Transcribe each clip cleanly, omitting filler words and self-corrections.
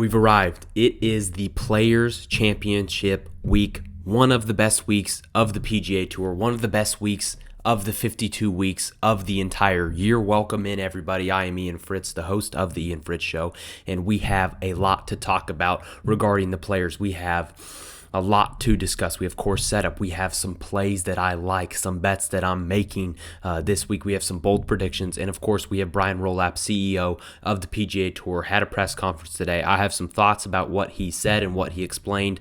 We've arrived. It is the Players Championship week, one of the best weeks of the PGA Tour, one of the best weeks of the 52 weeks of the entire year. Welcome in, everybody. I am Ian Fritts, the host of the Ian Fritts Show, and we have a lot to talk about regarding the players. We have a lot to discuss. We have course setup. We have some plays that I like, some bets that I'm making this week. We have some bold predictions. And of course, we have Brian Rolap, CEO of the PGA Tour, had a press conference today. I have some thoughts about what he said and what he explained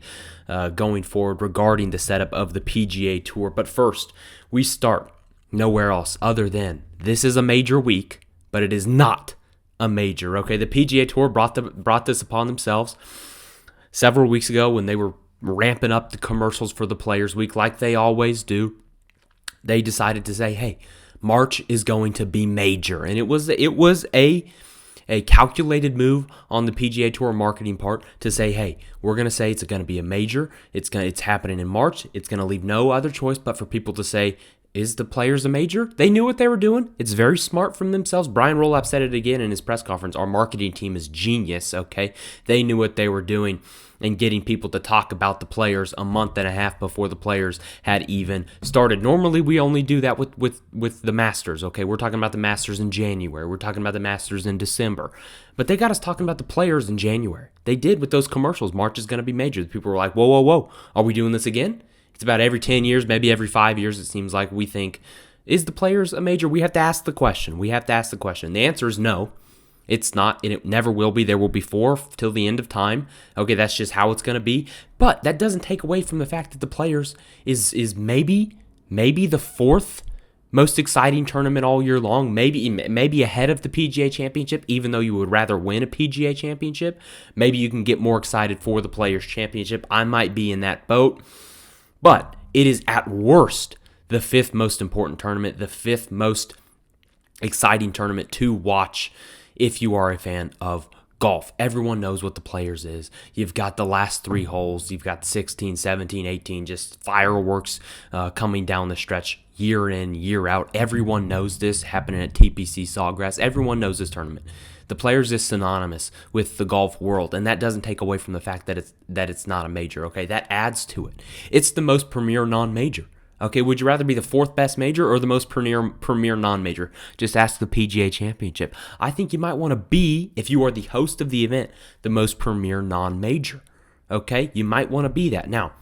going forward regarding the setup of the PGA Tour. But first, we start nowhere else other than this is a major week, but it is not a major. Okay, the PGA Tour brought this upon themselves several weeks ago when they were ramping up the commercials for the Players Week like they always do. They decided to say, hey, March is going to be major. And it was a calculated move on the PGA Tour marketing part to say, hey, we're going to say it's going to be a major. It's happening in March. It's going to leave no other choice but for people to say, is the Players a major? They knew what they were doing. It's very smart from themselves. Brian Rolap said it again in his press conference. Our marketing team is genius, okay? They knew what they were doing and getting people to talk about the Players a month and a half before the Players had even started. Normally, we only do that with the Masters, okay? We're talking about the Masters in January. We're talking about the Masters in December. But they got us talking about the Players in January. They did with those commercials. March is going to be major. The people were like, whoa, whoa, whoa. Are we doing this again? It's about every 10 years, maybe every 5 years, it seems like we think, is the Players a major? We have to ask the question. The answer is no. It's not, and it never will be. There will be 4 till the end of time. Okay, that's just how it's going to be. But that doesn't take away from the fact that the Players is maybe the 4th most exciting tournament all year long. Maybe ahead of the PGA Championship, even though you would rather win a PGA Championship. Maybe you can get more excited for the Players Championship. I might be in that boat. But it is at worst the 5th most important tournament, the 5th most exciting tournament to watch if you are a fan of golf. Everyone knows what the Players is. You've got the last 3 holes. You've got 16, 17, 18, just fireworks coming down the stretch year in, year out. Everyone knows this happening at TPC Sawgrass. Everyone knows this tournament. The Players is synonymous with the golf world, and that doesn't take away from the fact that it's not a major, okay? That adds to it. It's the most premier non-major. Okay, would you rather be the 4th best major or the most premier non-major? Just ask the PGA Championship. I think you might want to be, if you are the host of the event, the most premier non-major. Okay, you might want to be that. Now,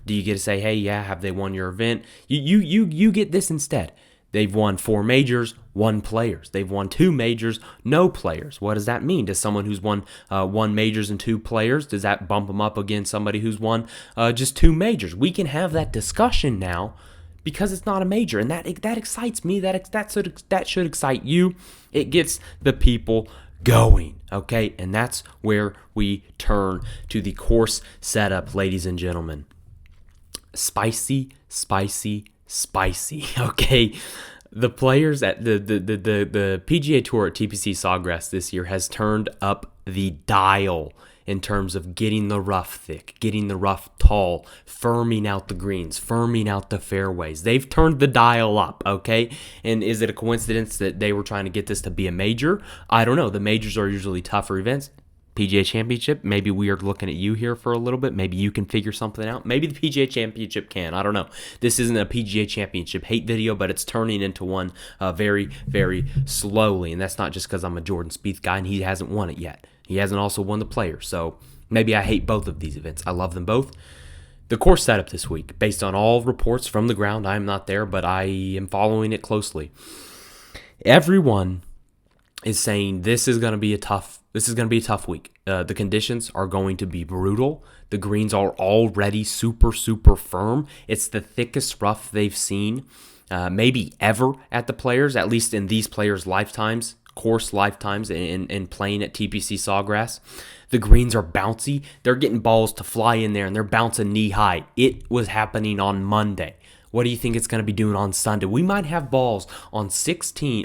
do you get to say, hey, yeah, have they won your event? You get this instead. They've won 4 majors, 1 Players. They've won 2 majors, no Players. What does that mean? Does someone who's won 1 majors and 2 Players, does that bump them up against somebody who's won just 2 majors? We can have that discussion now because it's not a major, and that excites me. That should excite you. It gets the people going, okay? And that's where we turn to the course setup, ladies and gentlemen. Spicy, okay? The Players at the PGA Tour at TPC Sawgrass this year has turned up the dial in terms of getting the rough thick, getting the rough tall, firming out the greens, firming out the fairways. They've turned the dial up, okay? And is it a coincidence that they were trying to get this to be a major? I don't know. The majors are usually tougher events. PGA Championship, maybe we are looking at you here for a little bit. Maybe you can figure something out. Maybe the PGA Championship can. I don't know. This isn't a PGA Championship hate video, but it's turning into one very, very slowly. And that's not just because I'm a Jordan Spieth guy and he hasn't won it yet. He hasn't also won the Players. So maybe I hate both of these events. I love them both. The course setup this week, based on all reports from the ground, I am not there, but I am following it closely. Everyone is saying this is going to be a tough week. The conditions are going to be brutal. The greens are already super, super firm. It's the thickest rough they've seen maybe ever at the Players, at least in these players' lifetimes, course lifetimes, and playing at TPC Sawgrass. The greens are bouncy. They're getting balls to fly in there, and they're bouncing knee high. It was happening on Monday. What do you think it's going to be doing on Sunday? We might have balls on 17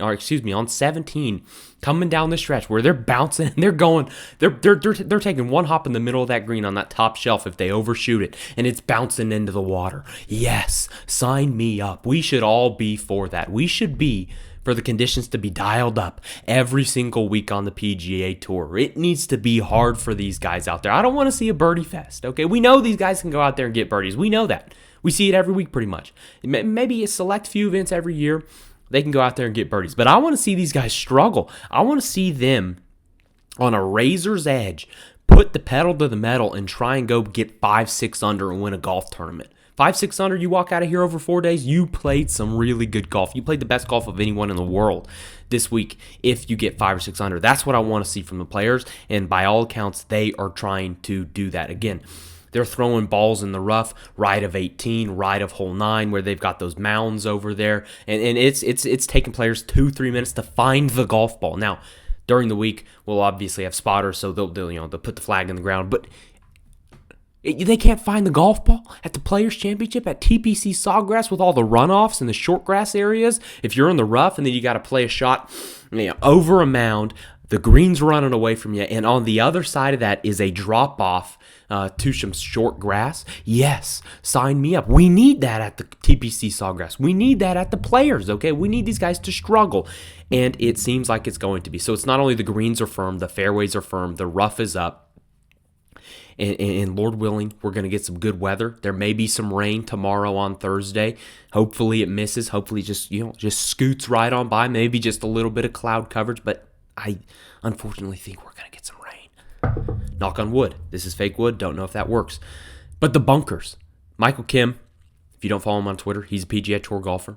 coming down the stretch where they're bouncing and they're going, they're taking one hop in the middle of that green on that top shelf if they overshoot it, and it's bouncing into the water. Yes, sign me up. We should all be for that. We should be for the conditions to be dialed up every single week on the PGA Tour. It needs to be hard for these guys out there. I don't want to see a birdie fest, okay? We know these guys can go out there and get birdies. We know that. We see it every week pretty much. Maybe a select few events every year, they can go out there and get birdies. But I want to see these guys struggle. I want to see them on a razor's edge, put the pedal to the metal and try and go get 5-6 under and win a golf tournament. 5-6 under, you walk out of here over 4 days, you played some really good golf. You played the best golf of anyone in the world this week if you get 5 or 6 under. That's what I want to see from the players, and by all accounts, they are trying to do that. Again, they're throwing balls in the rough, right of 18, right of hole 9, where they've got those mounds over there, and it's taking players 2-3 minutes to find the golf ball. Now, during the week, we'll obviously have spotters, so they'll put the flag in the ground, but they can't find the golf ball at the Players' Championship at TPC Sawgrass with all the runoffs and the short grass areas. If you're in the rough and then you got to play a shot over a mound, the green's running away from you, and on the other side of that is a drop-off to some short grass. Yes, sign me up. We need that at the TPC Sawgrass. We need that at the Players, okay? We need these guys to struggle, and it seems like it's going to be. So it's not only the greens are firm, the fairways are firm, the rough is up. And Lord willing, we're going to get some good weather. There may be some rain tomorrow on Thursday. Hopefully it misses. Hopefully just scoots right on by. Maybe just a little bit of cloud coverage. But I unfortunately think we're going to get some rain. Knock on wood. This is fake wood. Don't know if that works. But the bunkers. Michael Kim, if you don't follow him on Twitter, he's a PGA Tour golfer.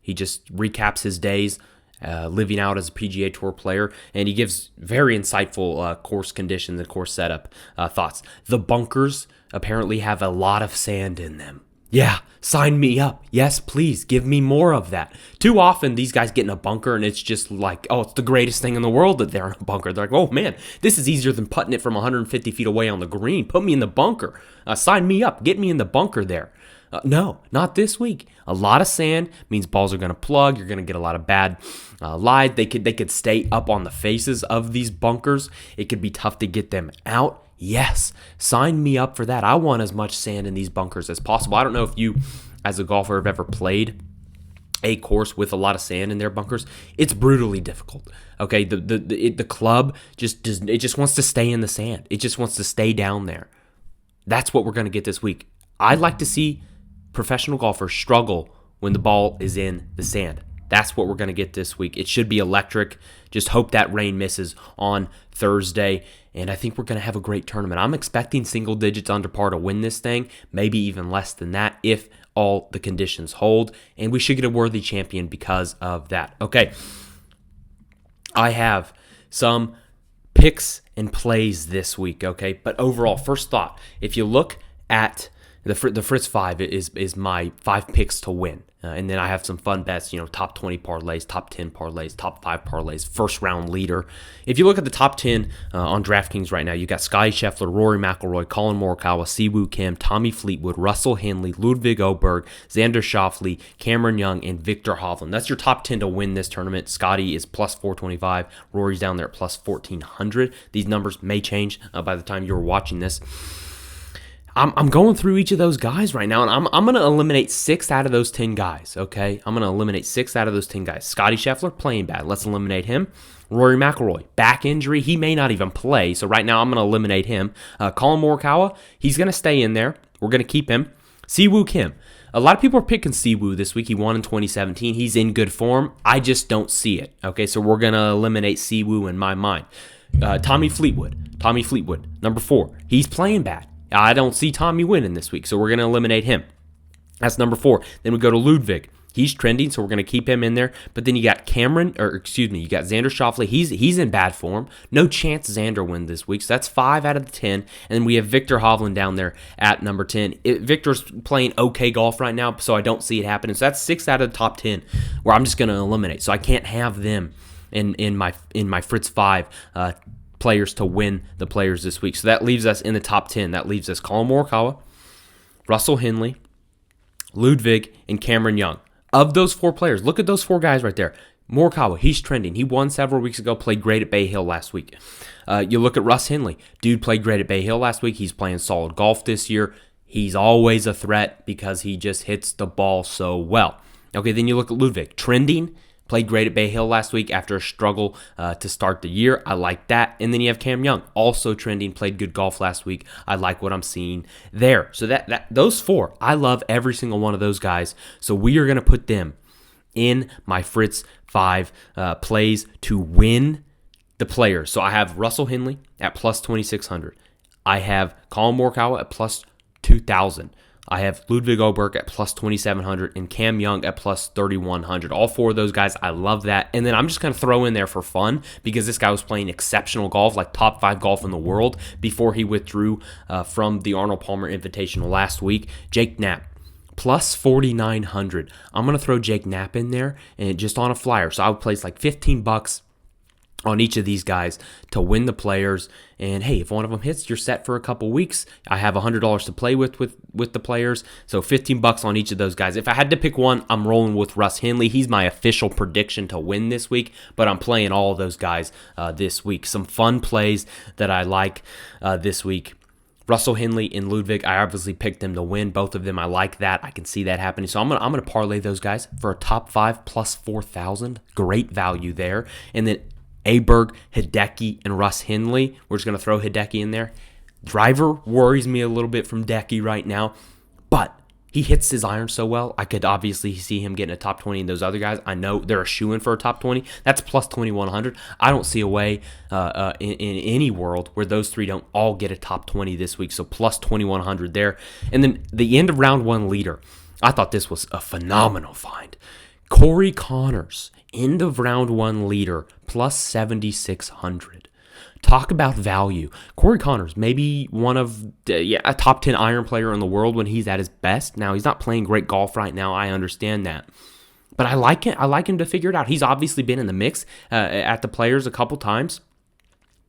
He just recaps his days living out as a PGA Tour player, and he gives very insightful course conditions and course setup thoughts. The bunkers apparently have a lot of sand in them. Yeah, sign me up. Yes, please, give me more of that. Too often, these guys get in a bunker, and it's just like, oh, it's the greatest thing in the world that they're in a bunker. They're like, oh, man, this is easier than putting it from 150 feet away on the green. Put me in the bunker. Sign me up. Get me in the bunker there. No, not this week. A lot of sand means balls are going to plug. You're going to get a lot of bad lie. They could stay up on the faces of these bunkers. It could be tough to get them out. Yes, sign me up for that. I want as much sand in these bunkers as possible. I don't know if you, as a golfer, have ever played a course with a lot of sand in their bunkers. It's brutally difficult. Okay, the club just wants to stay in the sand. It just wants to stay down there. That's what we're going to get this week. I'd like to see professional golfers struggle when the ball is in the sand. That's what we're going to get this week. It should be electric. Just hope that rain misses on Thursday, and I think we're going to have a great tournament. I'm expecting single digits under par to win this thing, maybe even less than that if all the conditions hold, and we should get a worthy champion because of that. Okay, I have some picks and plays this week, okay? But overall, first thought, if you look at the Fritts 5 is my 5 picks to win. And then I have some fun bets, top 20 parlays, top 10 parlays, top 5 parlays, first round leader. If you look at the top 10 on DraftKings right now, you got Scottie Scheffler, Rory McIlroy, Colin Morikawa, Siwoo Kim, Tommy Fleetwood, Russell Henley, Ludwig Åberg, Xander Schauffele, Cameron Young, and Viktor Hovland. That's your top 10 to win this tournament. Scottie is plus 425. Rory's down there at plus 1400. These numbers may change by the time you're watching this. I'm going through each of those guys right now, and I'm going to eliminate 6 out of those 10 guys, okay? I'm going to eliminate 6 out of those 10 guys. Scottie Scheffler, playing bad. Let's eliminate him. Rory McIlroy, back injury. He may not even play, so right now I'm going to eliminate him. Colin Morikawa, he's going to stay in there. We're going to keep him. Siwoo Kim. A lot of people are picking Siwoo this week. He won in 2017. He's in good form. I just don't see it, okay? So we're going to eliminate Siwoo in my mind. Tommy Fleetwood, number 4. He's playing bad. I don't see Tommy winning this week, so we're going to eliminate him. That's number 4. Then we go to Ludwig. He's trending, so we're going to keep him in there. But then you got you got Xander Schauffele. He's in bad form. No chance Xander wins this week, so that's 5 out of the 10. And then we have Viktor Hovland down there at number 10. Victor's playing okay golf right now, so I don't see it happening. So that's 6 out of the top 10 where I'm just going to eliminate. So I can't have them in my Fritz 5 players to win the players this week. So that leaves us in the top 10. That leaves us Colin Morikawa, Russell Henley, Ludwig, and Cameron Young. Of those 4 players, look at those 4 guys right there. Morikawa, he's trending. He won several weeks ago, played great at Bay Hill last week. You look at Russ Henley. Dude played great at Bay Hill last week. He's playing solid golf this year. He's always a threat because he just hits the ball so well. Okay, then you look at Ludwig. Trending, Played great at Bay Hill last week after a struggle to start the year. I like that. And then you have Cam Young, also trending, played good golf last week. I like what I'm seeing there. So those 4, I love every single one of those guys. So we are going to put them in my Fritts 5 plays to win the players. So I have Russell Henley at plus 2,600. I have Colin Morikawa at plus 2,000. I have Ludwig Oberg at plus 2,700 and Cam Young at plus 3,100. All 4 of those guys, I love that. And then I'm just going to throw in there for fun because this guy was playing exceptional golf, like top 5 golf in the world before he withdrew from the Arnold Palmer Invitational last week. Jake Knapp, plus 4,900. I'm going to throw Jake Knapp in there and just on a flyer. So I would place like $15 on each of these guys to win the players. And hey, if one of them hits, you're set for a couple weeks. I have $100 to play with the players, so $15 on each of those guys. If I had to pick one, I'm rolling with Russ Henley. He's my official prediction to win this week, but I'm playing all of those guys this week. Some fun plays that I like this week. Russell Henley and Ludwig, I obviously picked them to win. Both of them, I like that. I can see that happening. So I'm gonna parlay those guys for a top 5 plus 4,000. Great value there. And then Aberg, Hideki, and Russ Henley. We're just going to throw Hideki in there. Driver worries me a little bit from Decky right now, but he hits his iron so well. I could obviously see him getting a top 20, and those other guys, I know they're a shoo-in for a top 20. That's plus 2,100. I don't see a way in any world where those 3 don't all get a top 20 this week, so plus 2,100 there. And then the end of round 1 leader, I thought this was a phenomenal find. Corey Connors, end of round 1 leader, plus 7,600. Talk about value. Corey Connors, maybe one of a top 10 iron player in the world when he's at his best. Now, he's not playing great golf right now. I understand that. But I like it. I like him to figure it out. He's obviously been in the mix at the players a couple times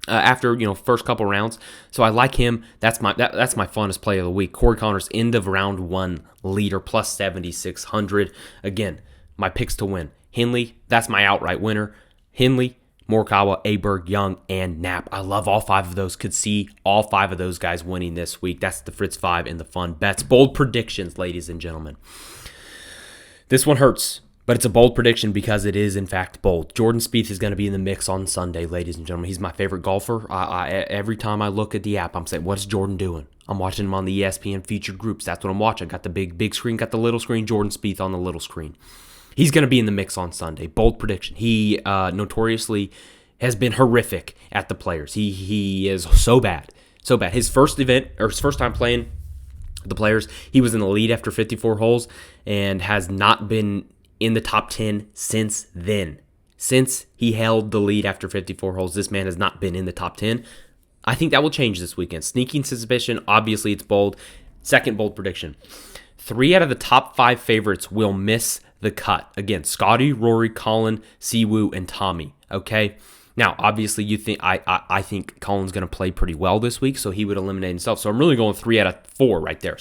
after first couple rounds. So I like him. That's my funnest play of the week. Corey Connors, end of round 1 leader, plus 7,600. Again, my picks to win. Henley, that's my outright winner. Henley, Morikawa, Aberg, Young, and Knapp. I love all 5 of those. Could see all 5 of those guys winning this week. That's the Fritts 5 and the fun bets. Bold predictions, ladies and gentlemen. This one hurts, but it's a bold prediction because it is, in fact, bold. Jordan Spieth is going to be in the mix on Sunday, ladies and gentlemen. He's my favorite golfer. Every time I look at the app, I'm saying, what's Jordan doing? I'm watching him on the ESPN featured groups. That's what I'm watching. Got the big screen, got the little screen. Jordan Spieth on the little screen. He's going to be in the mix on Sunday. Bold prediction. He notoriously has been horrific at the players. He is so bad. So bad. His first event, or his first time playing the players, he was in the lead after 54 holes and has not been in the top 10 since then. Since he held the lead after 54 holes, this man has not been in the top 10. I think that will change this weekend. Sneaking suspicion, obviously it's bold. Second bold prediction. 3 out of the top 5 favorites will miss the cut. Again, Scotty, Rory, Colin, Siwoo, and Tommy. Okay? Now, obviously, you think I think Colin's going to play pretty well this week, so he would eliminate himself. So I'm really going 3 out of 4 right there.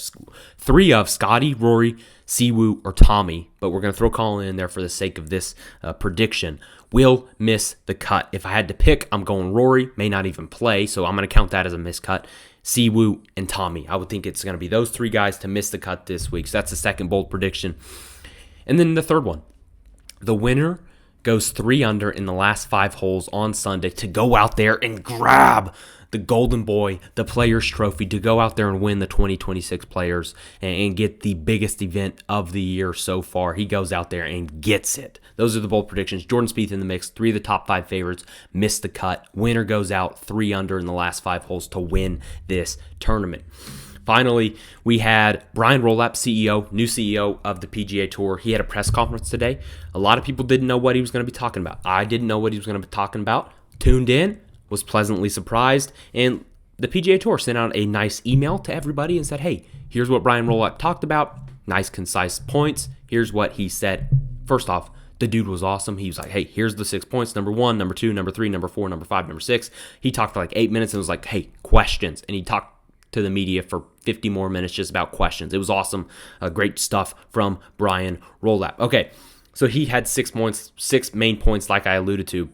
3 of Scotty, Rory, Siwoo, or Tommy, but we're going to throw Colin in there for the sake of this prediction, will miss the cut. If I had to pick, I'm going Rory, may not even play, so I'm going to count that as a miscut. Siwoo, and Tommy. I would think it's going to be those 3 guys to miss the cut this week. So that's the second bold prediction. And then the third one. The winner goes 3 under in the last 5 holes on Sunday to go out there and grab the Golden Boy, the Players Trophy, to go out there and win the 2026 Players and get the biggest event of the year so far. He goes out there and gets it. Those are the bold predictions. Jordan Spieth in the mix. 3 of the top 5 favorites missed the cut. Winner goes out 3 under in the last 5 holes to win this tournament. Finally, we had Brian Rolap, new CEO of the PGA Tour. He had a press conference today. A lot of people didn't know what he was going to be talking about. I didn't know what he was going to be talking about. Tuned in, was pleasantly surprised, and the PGA Tour sent out a nice email to everybody and said, hey, here's what Brian Rolap talked about. Nice, concise points. Here's what he said. First off, the dude was awesome. He was like, hey, here's the 6 points. Number 1, number 2, number 3, number 4, number 5, number 6. He talked for like 8 minutes and was like, hey, questions. And he talked to the media for 50 more minutes just about questions. It was awesome. Great stuff from Brian Rolap. Okay, so he had 6 points, 6 main points like I alluded to.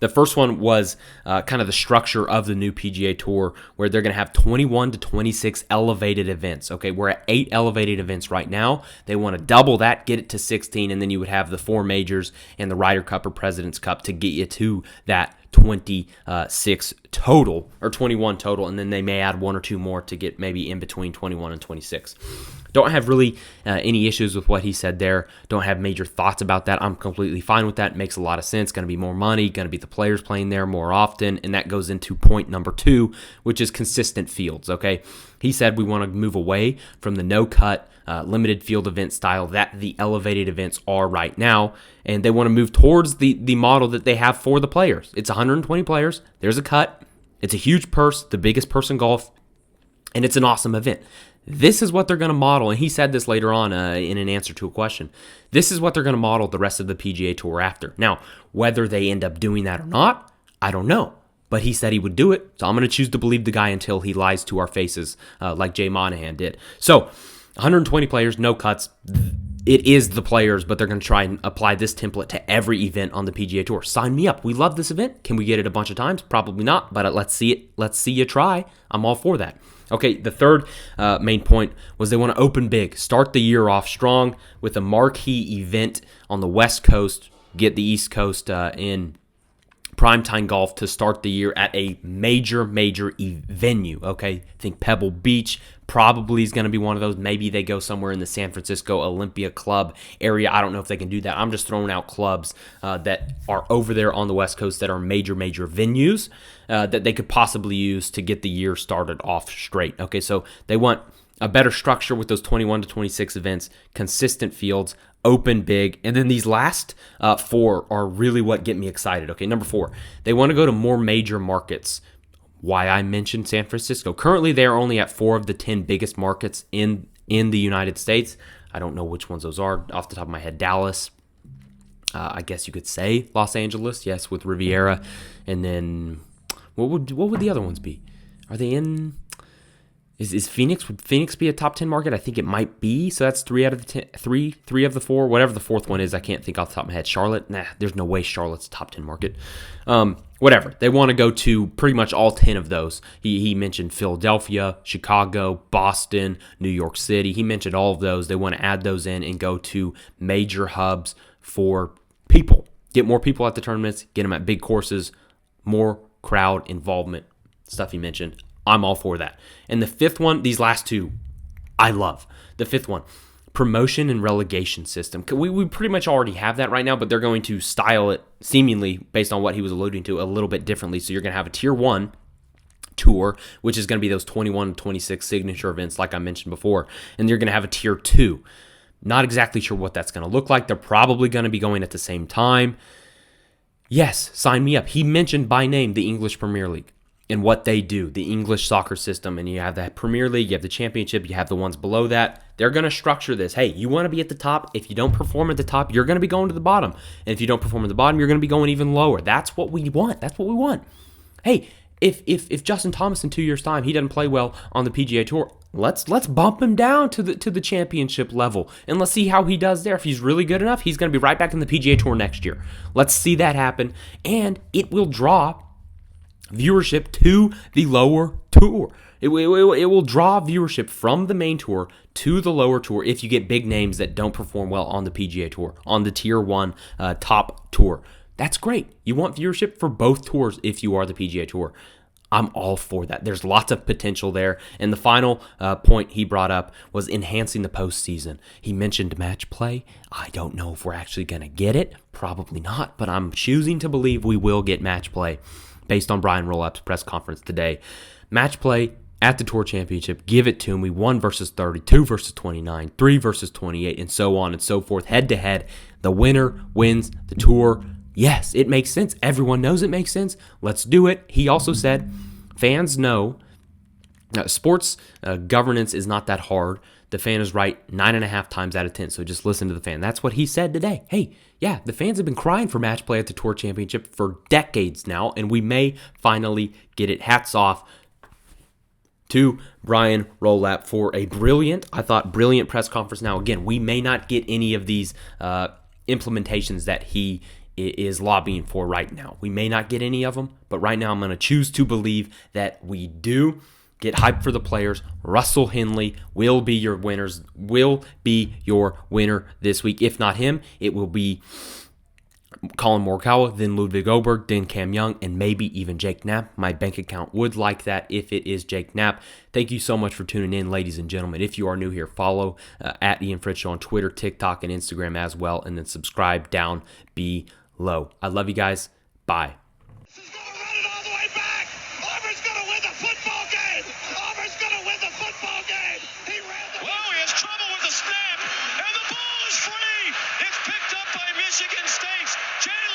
The first one was kind of the structure of the new PGA Tour, where they're going to have 21 to 26 elevated events. Okay, we're at 8 elevated events right now. They want to double that, get it to 16, and then you would have the 4 majors and the Ryder Cup or President's Cup to get you to that 26 total, or 21 total, and then they may add 1 or 2 more to get maybe in between 21 and 26. Don't have really any issues with what he said there. Don't have major thoughts about that. I'm completely fine with that. It makes a lot of sense. Going to be more money, going to be the players playing there more often, and that goes into point number 2, which is consistent fields, okay? He said we want to move away from the no-cut, limited field event style that the elevated events are right now, and they want to move towards the model that they have for the players. It's 120 players. There's a cut. It's a huge purse, the biggest purse in golf, and it's an awesome event. This is what they're going to model, and he said this later on in an answer to a question. This is what they're going to model the rest of the PGA Tour after. Now, whether they end up doing that or not, I don't know. But he said he would do it, so I'm going to choose to believe the guy until he lies to our faces like Jay Monahan did. So, 120 players, no cuts. It is the players, but they're going to try and apply this template to every event on the PGA Tour. Sign me up. We love this event. Can we get it a bunch of times? Probably not, but let's see it. Let's see you try. I'm all for that. Okay, the third main point was they want to open big, start the year off strong with a marquee event on the West Coast, get the East Coast in primetime golf to start the year at a major venue, okay? I think Pebble Beach probably is going to be one of those. Maybe they go somewhere in the San Francisco Olympia Club area. I don't know if they can do that. I'm just throwing out clubs that are over there on the West Coast that are major venues that they could possibly use to get the year started off straight. Okay, so they want a better structure with those 21 to 26 events, consistent fields, open big, and then these last 4 are really what get me excited. Okay, number 4, they want to go to more major markets. Why I mentioned San Francisco. Currently, they are only at 4 of the 10 biggest markets in the United States. I don't know which ones those are off the top of my head. Dallas, I guess you could say Los Angeles, yes, with Riviera, and then what would the other ones be? Are they in? Is Phoenix? Would Phoenix be a top 10 market? I think it might be. So that's 3 out of the 10, three of the 4. Whatever the 4th one is, I can't think off the top of my head. Charlotte? Nah, there's no way Charlotte's a top 10 market. Whatever. They want to go to pretty much all 10 of those. He mentioned Philadelphia, Chicago, Boston, New York City. He mentioned all of those. They want to add those in and go to major hubs for people. Get more people at the tournaments. Get them at big courses. More crowd involvement. Stuff he mentioned. I'm all for that. And the 5th one, these last 2, I love. The 5th one, promotion and relegation system. We pretty much already have that right now, but they're going to style it seemingly, based on what he was alluding to, a little bit differently. So you're going to have a Tier 1 tour, which is going to be those 21 to 26 signature events like I mentioned before. And you're going to have a Tier 2. Not exactly sure what that's going to look like. They're probably going to be going at the same time. Yes, sign me up. He mentioned by name the English Premier League and what they do, the English soccer system. And you have the Premier League, you have the Championship, you have the ones below that. They're going to structure this. Hey, you want to be at the top. If you don't perform at the top, you're going to be going to the bottom. And if you don't perform at the bottom, you're going to be going even lower. That's what we want. That's what we want. Hey, if Justin Thomas in 2 years' time, he doesn't play well on the PGA Tour, let's bump him down to the championship level, and let's see how he does there. If he's really good enough, he's going to be right back in the PGA Tour next year. Let's see that happen, and it will draw viewership to the lower tour. It will draw viewership from the main tour to the lower tour if you get big names that don't perform well on the PGA Tour, on the Tier 1 top tour. That's great. You want viewership for both tours if you are the PGA Tour. I'm all for that. There's lots of potential there. And the final point he brought up was enhancing the postseason. He mentioned match play. I don't know if we're actually going to get it. Probably not, but I'm choosing to believe we will get match play based on Brian Rollap's press conference today. Match play at the Tour Championship. Give it to me. 1 versus 30, 2 versus 29, 3 versus 28, and so on and so forth. Head to head. The winner wins the Tour. Yes, it makes sense. Everyone knows it makes sense. Let's do it. He also said fans know sports governance is not that hard. The fan is right 9.5 times out of 10, so just listen to the fan. That's what he said today. Hey, yeah, the fans have been crying for match play at the Tour Championship for decades now, and we may finally get it. Hats off to Brian Rollap for a brilliant press conference. Now, again, we may not get any of these implementations that he is lobbying for right now. We may not get any of them, but right now I'm going to choose to believe that we do. Get hyped for the players. Russell Henley will be your winner this week. If not him, it will be Colin Morikawa, then Ludwig Oberg, then Cam Young, and maybe even Jake Knapp. My bank account would like that if it is Jake Knapp. Thank you so much for tuning in, ladies and gentlemen. If you are new here, follow at Ian Fritts Show on Twitter, TikTok, and Instagram as well, and then subscribe down below. I love you guys. Bye. Michigan State's Jalen